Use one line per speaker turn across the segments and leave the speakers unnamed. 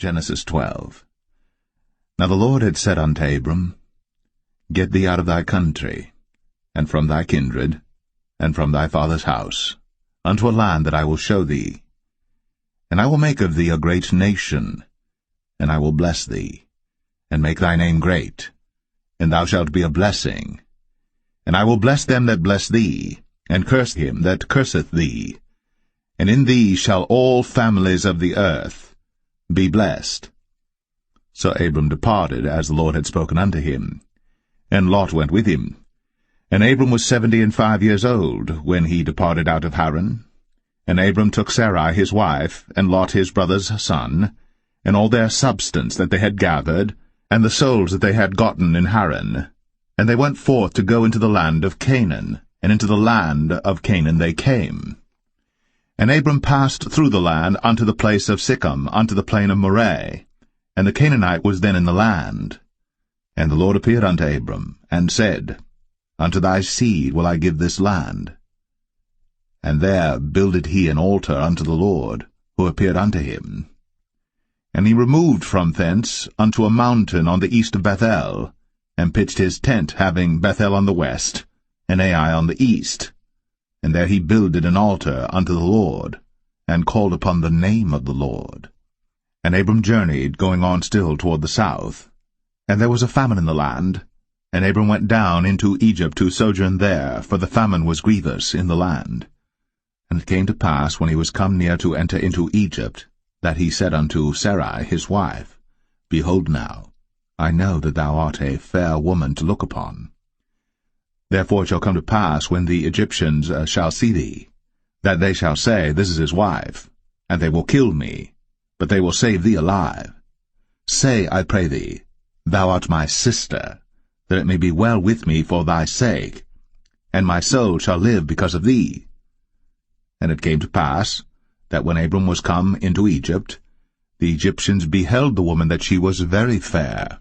Genesis 12. Now the Lord had said unto Abram, Get thee out of thy country, and from thy kindred, and from thy father's house, unto a land that I will show thee. And I will make of thee a great nation, and I will bless thee, and make thy name great, and thou shalt be a blessing. And I will bless them that bless thee, and curse him that curseth thee. And in thee shall all families of the earth be blessed. So Abram departed, as the Lord had spoken unto him, and Lot went with him. And Abram was 75 years old, when he departed out of Haran. And Abram took Sarai his wife, and Lot his brother's son, and all their substance that they had gathered, and the souls that they had gotten in Haran. And they went forth to go into the land of Canaan, and into the land of Canaan they came. And Abram passed through the land unto the place of Sichem, unto the plain of Moreh, and the Canaanite was then in the land. And the Lord appeared unto Abram, and said, Unto thy seed will I give this land. And there builded he an altar unto the Lord, who appeared unto him. And he removed from thence unto a mountain on the east of Bethel, and pitched his tent, having Bethel on the west, and Ai on the east. And there he builded an altar unto the Lord, and called upon the name of the Lord. And Abram journeyed, going on still toward the south. And there was a famine in the land, and Abram went down into Egypt to sojourn there, for the famine was grievous in the land. And it came to pass, when he was come near to enter into Egypt, that he said unto Sarai his wife, Behold now, I know that thou art a fair woman to look upon. Therefore it shall come to pass, when the Egyptians shall see thee, that they shall say, This is his wife, and they will kill me, but they will save thee alive. Say, I pray thee, Thou art my sister, that it may be well with me for thy sake, and my soul shall live because of thee. And it came to pass, that when Abram was come into Egypt, the Egyptians beheld the woman that she was very fair.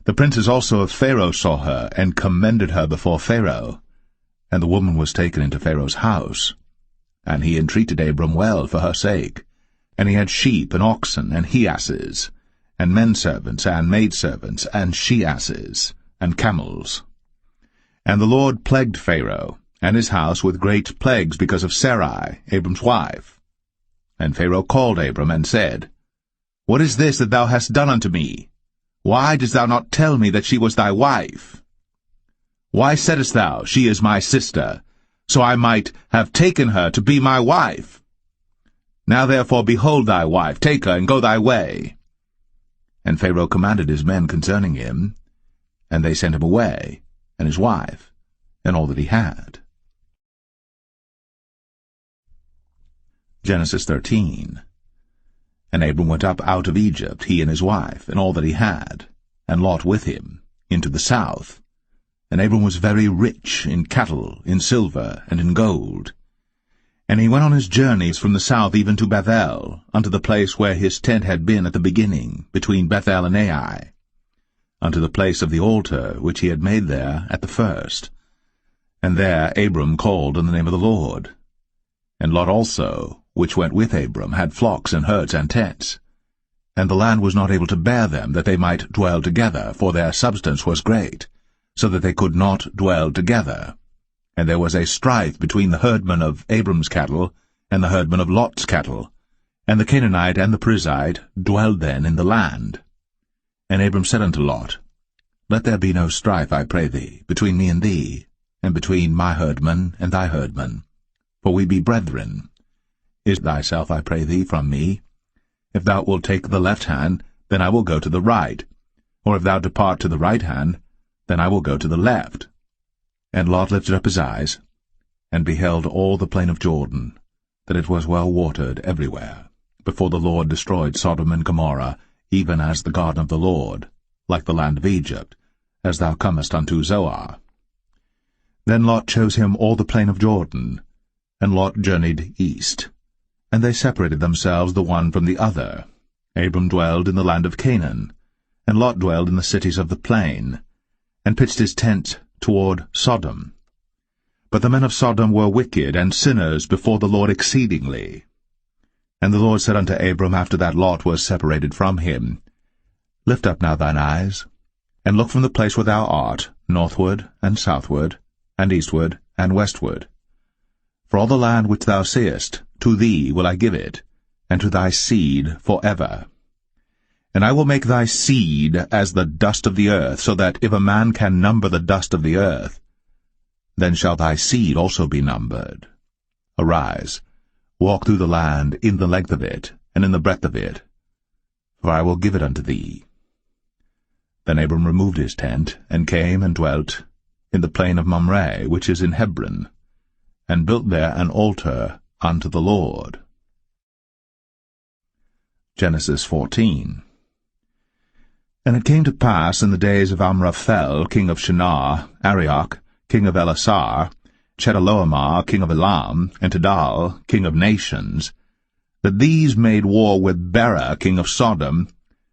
The princes also of Pharaoh saw her, and commended her before Pharaoh. And the woman was taken into Pharaoh's house. And he entreated Abram well for her sake. And he had sheep, and oxen, and he-asses, and men-servants, and maidservants, and she-asses, and camels. And the Lord plagued Pharaoh, and his house with great plagues because of Sarai, Abram's wife. And Pharaoh called Abram, and said, What is this that thou hast done unto me? Why didst thou not tell me that she was thy wife? Why saidst thou, She is my sister, so I might have taken her to be my wife? Now therefore behold thy wife, take her, and go thy way. And Pharaoh commanded his men concerning him, and they sent him away, and his wife, and all that he had. Genesis 13. And Abram went up out of Egypt, he and his wife, and all that he had, and Lot with him, into the south. And Abram was very rich in cattle, in silver, and in gold. And he went on his journeys from the south even to Bethel, unto the place where his tent had been at the beginning, between Bethel and Ai, unto the place of the altar which he had made there at the first. And there Abram called on the name of the Lord. And Lot also, which went with Abram, had flocks and herds and tents. And the land was not able to bear them, that they might dwell together, for their substance was great, so that they could not dwell together. And there was a strife between the herdmen of Abram's cattle and the herdmen of Lot's cattle. And the Canaanite and the Perizzite dwelled then in the land. And Abram said unto Lot, Let there be no strife, I pray thee, between me and thee, and between my herdmen and thy herdmen, for we be brethren. Is thyself, I pray thee, from me. If thou wilt take the left hand, then I will go to the right. Or if thou depart to the right hand, then I will go to the left. And Lot lifted up his eyes, and beheld all the plain of Jordan, that it was well watered everywhere, before the Lord destroyed Sodom and Gomorrah, even as the garden of the Lord, like the land of Egypt, as thou comest unto Zoar. Then Lot chose him all the plain of Jordan, and Lot journeyed east. And they separated themselves the one from the other. Abram dwelled in the land of Canaan, and Lot dwelled in the cities of the plain, and pitched his tent toward Sodom. But the men of Sodom were wicked and sinners before the Lord exceedingly. And the Lord said unto Abram after that Lot was separated from him, Lift up now thine eyes, and look from the place where thou art, northward, and southward, and eastward, and westward. For all the land which thou seest, to thee will I give it, and to thy seed for ever. And I will make thy seed as the dust of the earth, so that if a man can number the dust of the earth, then shall thy seed also be numbered. Arise, walk through the land in the length of it, and in the breadth of it, for I will give it unto thee. Then Abram removed his tent, and came and dwelt in the plain of Mamre, which is in Hebron, and built there an altar unto the Lord. Genesis 14. And it came to pass in the days of Amraphel, king of Shinar, Arioch, king of Elasar, Chedorlaomer, king of Elam, and Tidal, king of nations, that these made war with Bera, king of Sodom,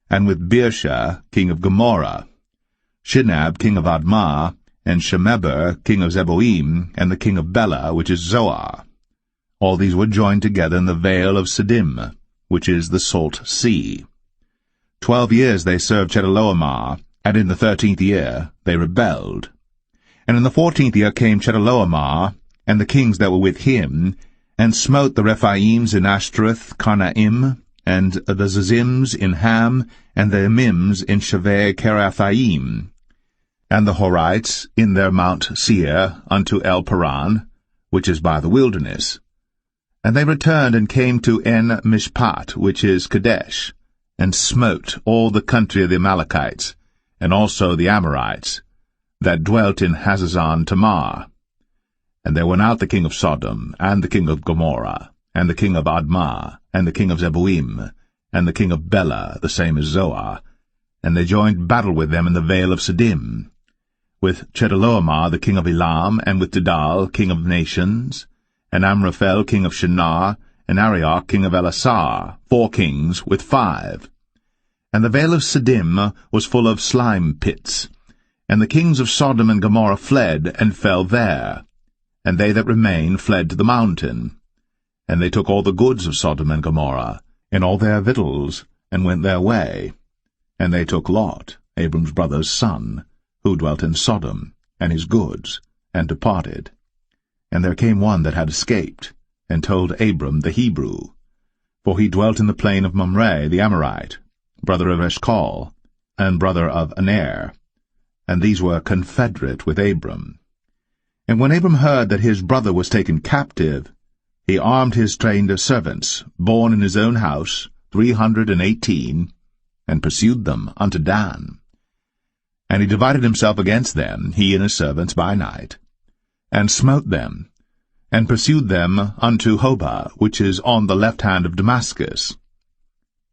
and with Birsha, king of Gomorrah, Shinab, king of Admah, and Shemeber, king of Zeboim, and the king of Bela, which is Zoar. All these were joined together in the vale of Siddim, which is the salt sea. 12 years they served Chedorlaomer, and in the 13th year they rebelled. And in the 14th year came Chedorlaomer, and the kings that were with him, and smote the Rephaims in Ashtaroth Karnaim, and the Zazims in Ham, and the Emims in Shaveh Kiriathaim, and the Horites in their Mount Seir unto El Paran, which is by the wilderness. And they returned and came to En Mishpat, which is Kadesh, and smote all the country of the Amalekites, and also the Amorites, that dwelt in Hazazon Tamar. And there went out the king of Sodom, and the king of Gomorrah, and the king of Admah, and the king of Zeboim, and the king of Bela, the same as Zoar, and they joined battle with them in the vale of Siddim, with Chedorlaomer the king of Elam, and with Tidal king of nations, and Amraphel king of Shinar, and Arioch king of Elasar, 4 kings with 5. And the vale of Siddim was full of slime pits, and the kings of Sodom and Gomorrah fled, and fell there, and they that remained fled to the mountain. And they took all the goods of Sodom and Gomorrah, and all their victuals, and went their way. And they took Lot, Abram's brother's son, who dwelt in Sodom, and his goods, and departed. And there came one that had escaped, and told Abram the Hebrew, for he dwelt in the plain of Mamre the Amorite, brother of Eshcol, and brother of Aner, and these were confederate with Abram. And when Abram heard that his brother was taken captive, he armed his trained servants, born in his own house, 318, and pursued them unto Dan. And he divided himself against them, he and his servants, by night, and smote them, and pursued them unto Hobah, which is on the left hand of Damascus.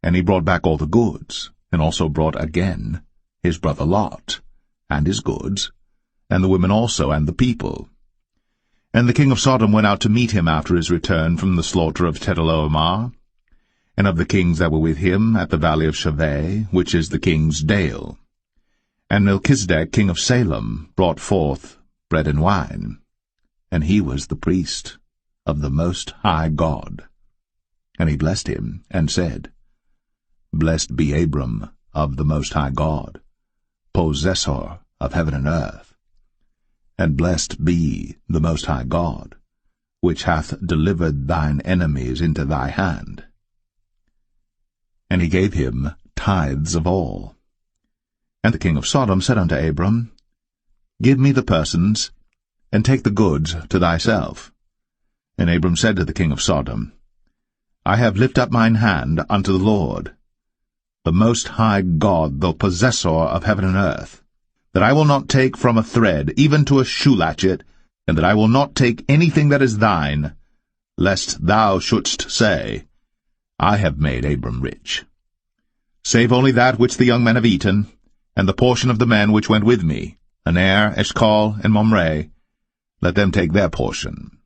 And he brought back all the goods, and also brought again his brother Lot, and his goods, and the women also, and the people. And the king of Sodom went out to meet him after his return from the slaughter of Chedorlaomer, and of the kings that were with him at the valley of Shaveh, which is the king's dale. And Melchizedek king of Salem brought forth bread and wine, and he was the priest of the Most High God. And he blessed him, and said, Blessed be Abram of the Most High God, possessor of heaven and earth. And blessed be the Most High God, which hath delivered thine enemies into thy hand. And he gave him tithes of all. And the king of Sodom said unto Abram, Give me the persons, and take the goods to thyself. And Abram said to the king of Sodom, I have lifted up mine hand unto the Lord, the Most High God, the possessor of heaven and earth, that I will not take from a thread, even to a shoe latchet, and that I will not take anything that is thine, lest thou shouldst say, I have made Abram rich. Save only that which the young men have eaten, and the portion of the men which went with me, Aner, Eshcol, and Mamre, let them take their portion.